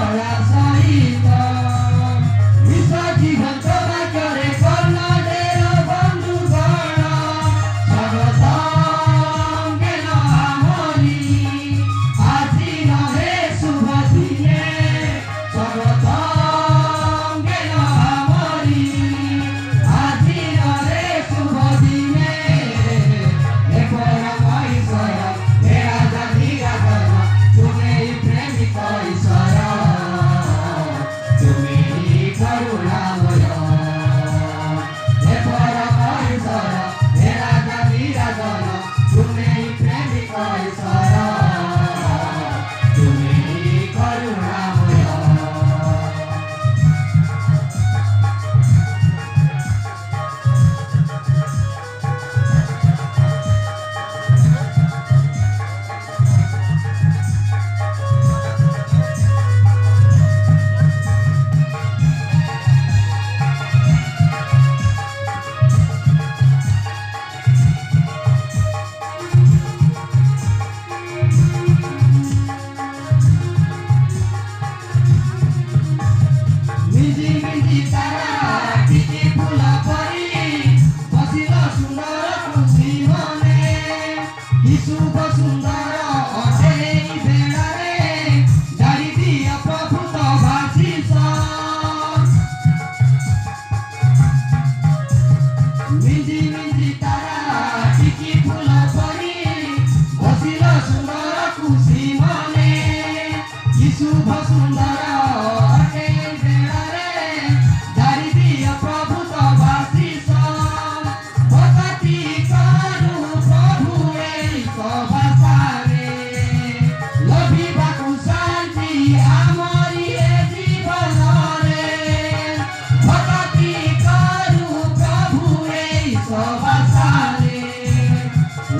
Ora शुभ सुंदर अटे बेड़ारे धारी दिया प्रभु तब आशीष भक्ति करू प्रभु एई सभासारे लभिबाकु शांति आमरी ए जीवन रे भक्ति करू प्रभु एई सभासारे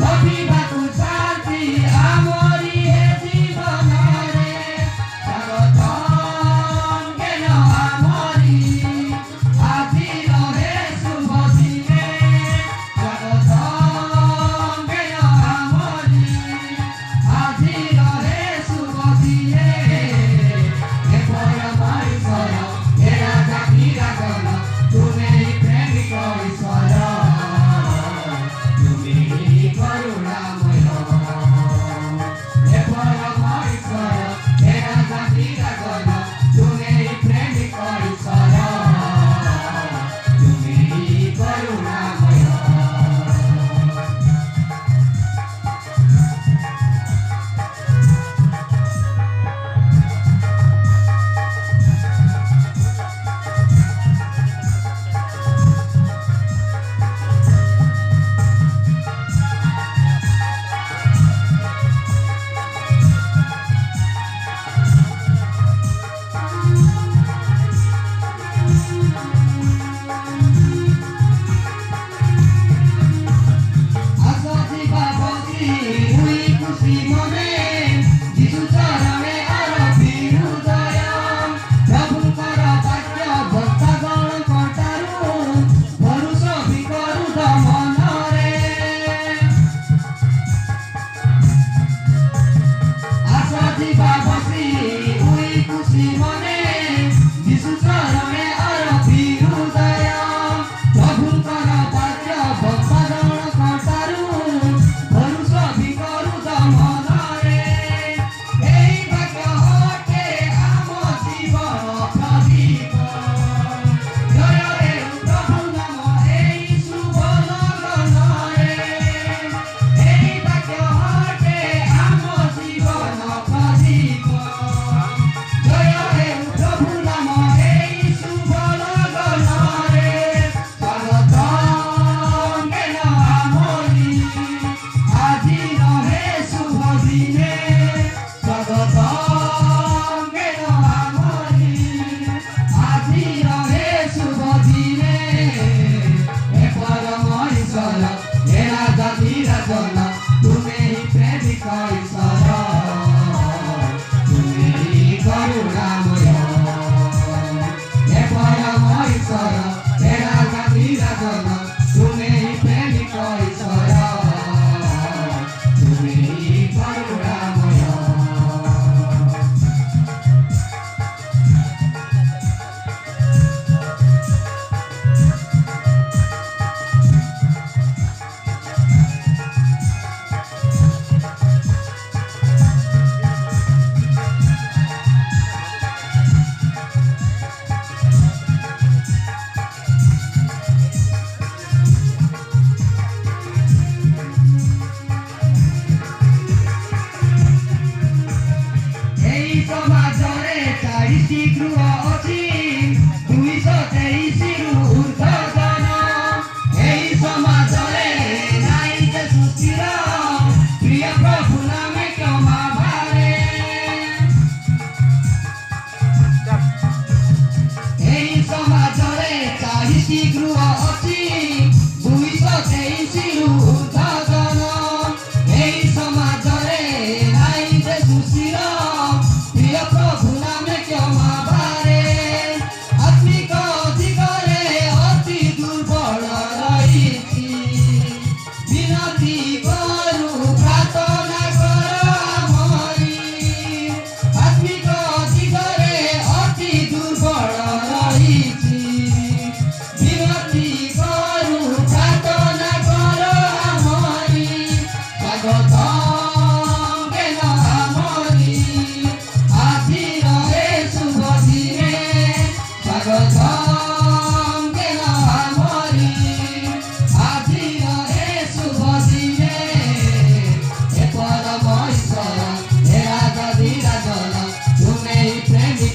लभिबाकु शांति आमरी ए जीवन रे स्वागतम केन आमरी आजी रहे शुभ दिने स्वागतम केन आमरी आजी रहे शुभ दिने हे परम ईश्वर हे राजा की राजन तुमे ही प्रेमिक ईश्वर तुमे ही करुणामय हे परम ईश्वर हे राजा की राजन तुमे ही प्रेमिक ईश्वर तुमे ही करुणामय आसती बाबती हुई खुशी मने जीशु चरणे आरती हृदय प्रभुंकर वाक्य भक्तगण कंटारू भरुष भी करू मनरे आसती बाबती हुई खुशी मने जीशु चरणे आरती हृदय प्रभुंकर वाक्य भक्तगण कंटारू भरुष भी करू मनरे एई वाक्य हटे आम जीवन प्रदीप जय रे प्रभु नाम एई शुभ लगन रे एई वाक्य हटे आम जीवन प्रदीप जय रे प्रभु नाम एई शुभ लगन रे स्वागतम केन आमरी आजी रहे शुभ दिने स्वागतम केन आमरी आजी रहे शुभ दिने हे परम ईश्वर हे राजा की राजन तुमे ही प्रेमिक ईश्वर तुमे ही करुणामय हे परम ईश्वर हे राजा की राजन तुमे ही प्रेमिक ईश्वर तुमे ही करुणामय एई समाजरे 40 गृह अछि 223 रु ऊर्ध्वतन एई समाजरे नाई जे सुस्थिर प्रिय प्रभु नामे क्षमा भारे एई समाजरे 40 गृह अछि 223 रु ऊर्ध्वतन एई समाजरे नाई जे सुस्थिर प्रिय प्रभु नामे क्षमा भारे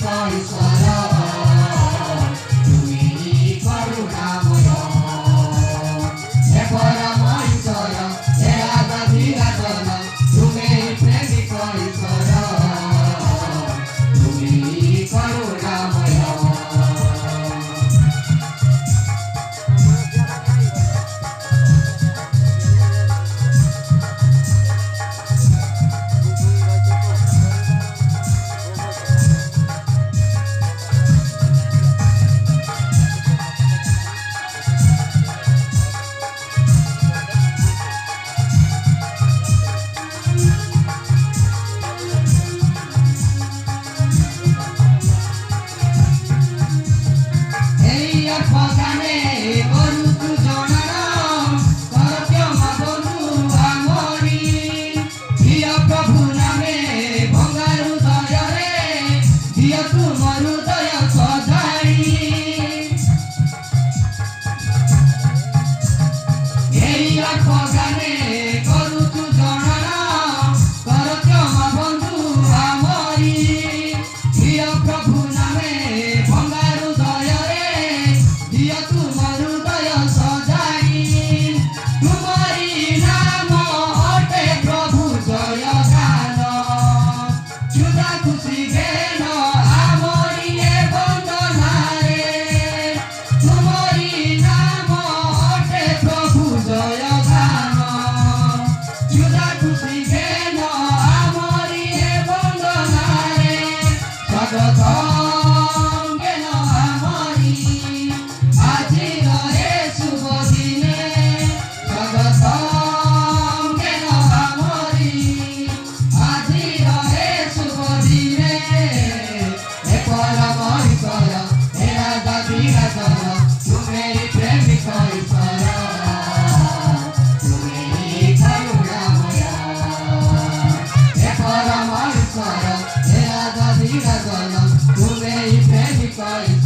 ଈଶ୍ୱର ତୁମେ ହିଁ କରୁଣାମୟ ହେ ପରମ ଈଶ୍ୱର ହେ ଆରାଧୀରାଜନ ତୁମେ ହିଁ ପ୍ରେମିକ ଈଶ୍ୱର ତୁମେ ହିଁ କରୁଣାମୟ Bye.